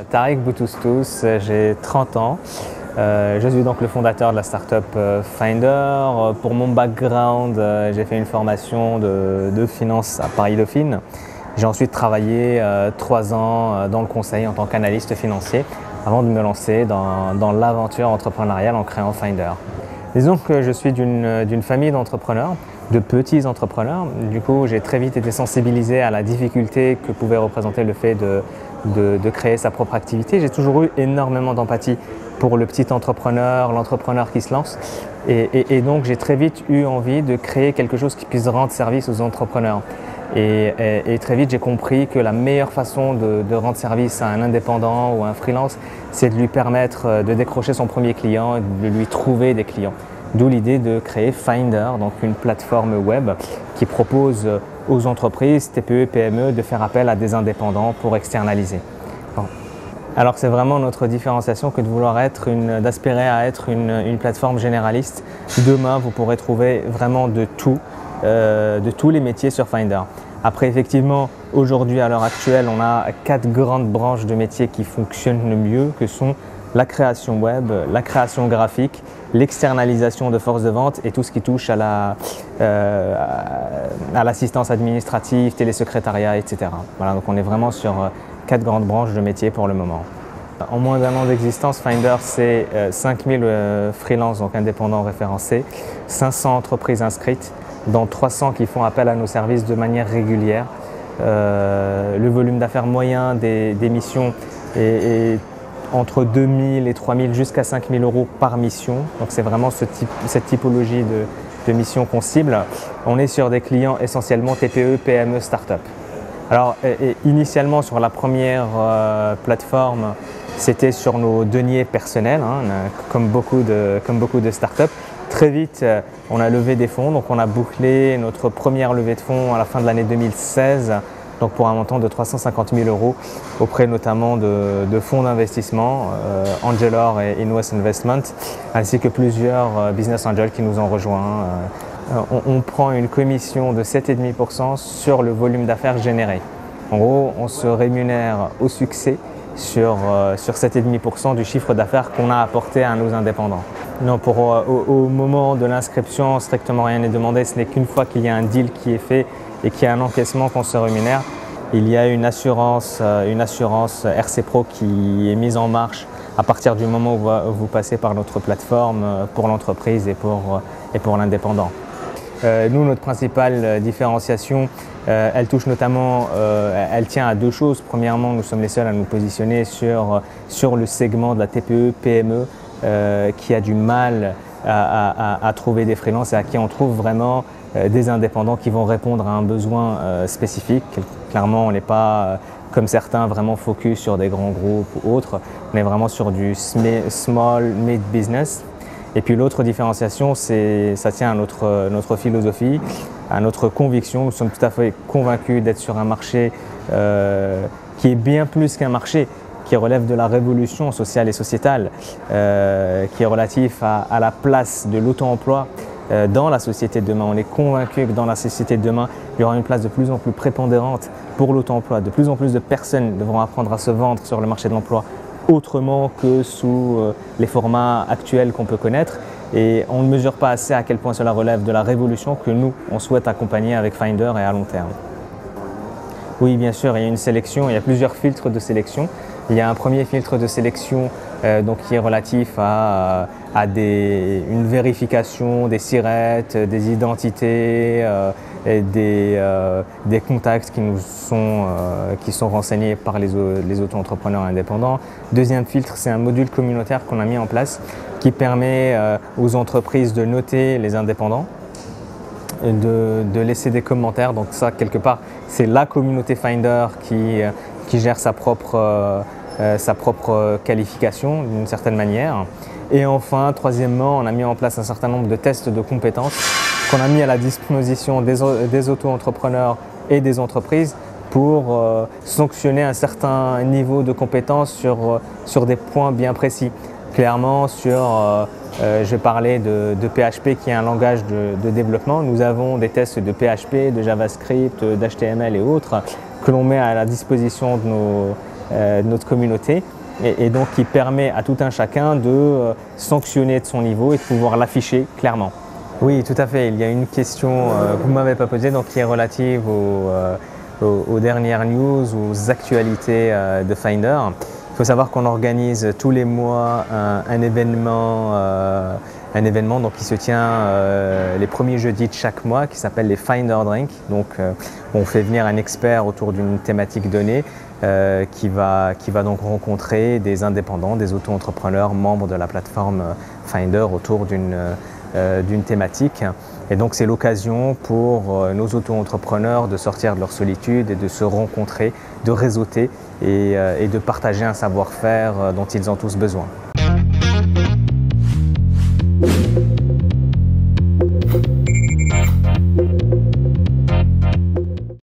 Tariq Boutoustous, j'ai 30 ans. Je suis donc le fondateur de la startup Finder. Pour mon background, j'ai fait une formation de finance à Paris Dauphine. J'ai ensuite travaillé 3 ans dans le conseil en tant qu'analyste financier avant de me lancer dans l'aventure entrepreneuriale en créant Finder. Disons que je suis d'une famille d'entrepreneurs, de petits entrepreneurs. Du coup, j'ai très vite été sensibilisé à la difficulté que pouvait représenter le fait de créer sa propre activité. J'ai toujours eu énormément d'empathie pour le petit entrepreneur, l'entrepreneur qui se lance. Et donc, j'ai très vite eu envie de créer quelque chose qui puisse rendre service aux entrepreneurs. Et très vite, j'ai compris que la meilleure façon de rendre service à un indépendant ou à un freelance, c'est de lui permettre de décrocher son premier client et de lui trouver des clients. D'où l'idée de créer Finder, donc une plateforme web qui propose aux entreprises, TPE, PME, de faire appel à des indépendants pour externaliser. Bon. Alors c'est vraiment notre différenciation que d'aspirer à être une plateforme généraliste. Demain, vous pourrez trouver vraiment de tous les métiers sur Finder. Après, effectivement, aujourd'hui, à l'heure actuelle, on a 4 grandes branches de métiers qui fonctionnent le mieux, que sont la création web, la création graphique, l'externalisation de force de vente et tout ce qui touche à l'assistance administrative, télésecrétariat, etc. Voilà, donc on est vraiment sur 4 grandes branches de métiers pour le moment. En moins d'1 an d'existence, Finder, c'est 5000 freelances, donc indépendants référencés, 500 entreprises inscrites, dont 300 qui font appel à nos services de manière régulière. Le volume d'affaires moyen des missions est entre 2000 et 3000 jusqu'à 5000 euros par mission. Donc c'est vraiment cette typologie de mission qu'on cible. On est sur des clients essentiellement TPE, PME, start-up. Alors initialement sur la première plateforme, c'était sur nos deniers personnels, comme beaucoup de start-up. Très vite, on a levé des fonds, donc on a bouclé notre première levée de fonds à la fin de l'année 2016, donc pour un montant de 350 000 euros auprès notamment de fonds d'investissement, Angelor et Inwest Investment, ainsi que plusieurs business angels qui nous ont rejoints. On prend une commission de 7,5% sur le volume d'affaires généré. En gros, on se rémunère au succès sur 7,5% du chiffre d'affaires qu'on a apporté à nos indépendants. Non, au moment de l'inscription, strictement rien n'est demandé. Ce n'est qu'une fois qu'il y a un deal qui est fait et qu'il y a un encaissement qu'on se rémunère. Il y a une assurance RC Pro qui est mise en marche à partir du moment où vous passez par notre plateforme pour l'entreprise et pour l'indépendant. Nous, notre principale différenciation, elle touche notamment, elle tient à 2 choses. Premièrement, nous sommes les seuls à nous positionner sur le segment de la TPE, PME qui a du mal à trouver des freelances et à qui on trouve vraiment des indépendants qui vont répondre à un besoin spécifique. Clairement, on n'est pas, comme certains, vraiment focus sur des grands groupes ou autres. On est vraiment sur du small, mid business. Et puis l'autre différenciation, ça tient à notre philosophie, à notre conviction. Nous sommes tout à fait convaincus d'être sur un marché qui est bien plus qu'un marché, qui relève de la révolution sociale et sociétale, qui est relatif à la place de l'auto-emploi dans la société de demain. On est convaincus que dans la société de demain, il y aura une place de plus en plus prépondérante pour l'auto-emploi. De plus en plus de personnes devront apprendre à se vendre sur le marché de l'emploi autrement que sous les formats actuels qu'on peut connaître. Et on ne mesure pas assez à quel point cela relève de la révolution que nous, on souhaite accompagner avec Finder et à long terme. Oui, bien sûr, il y a une sélection, il y a plusieurs filtres de sélection. Il y a un premier filtre de sélection qui est relatif à une vérification des SIRET, des identités, et des contacts qui sont renseignés par les auto-entrepreneurs indépendants. Deuxième filtre, c'est un module communautaire qu'on a mis en place qui permet aux entreprises de noter les indépendants, de laisser des commentaires. Donc ça, quelque part, c'est la communauté Finder qui gère sa propre qualification d'une certaine manière. Et enfin, troisièmement, on a mis en place un certain nombre de tests de compétences qu'on a mis à la disposition des auto-entrepreneurs et des entreprises pour sanctionner un certain niveau de compétences sur des points bien précis. Clairement, sur je vais parler de PHP qui est un langage de développement. Nous avons des tests de PHP, de JavaScript, d'HTML et autres que l'on met à la disposition de notre communauté et donc qui permet à tout un chacun de sanctionner de son niveau et de pouvoir l'afficher clairement. Oui, tout à fait. Il y a une question que vous ne m'avez pas posée, donc qui est relative aux dernières news, aux actualités de Finder. Il faut savoir qu'on organise tous les mois un événement donc, qui se tient les premiers jeudis de chaque mois, qui s'appelle les Finder Drinks. Donc, on fait venir un expert autour d'une thématique donnée qui va donc rencontrer des indépendants, des auto-entrepreneurs, membres de la plateforme Finder autour d'une thématique. Et donc c'est l'occasion pour nos auto-entrepreneurs de sortir de leur solitude et de se rencontrer, de réseauter et de partager un savoir-faire dont ils ont tous besoin.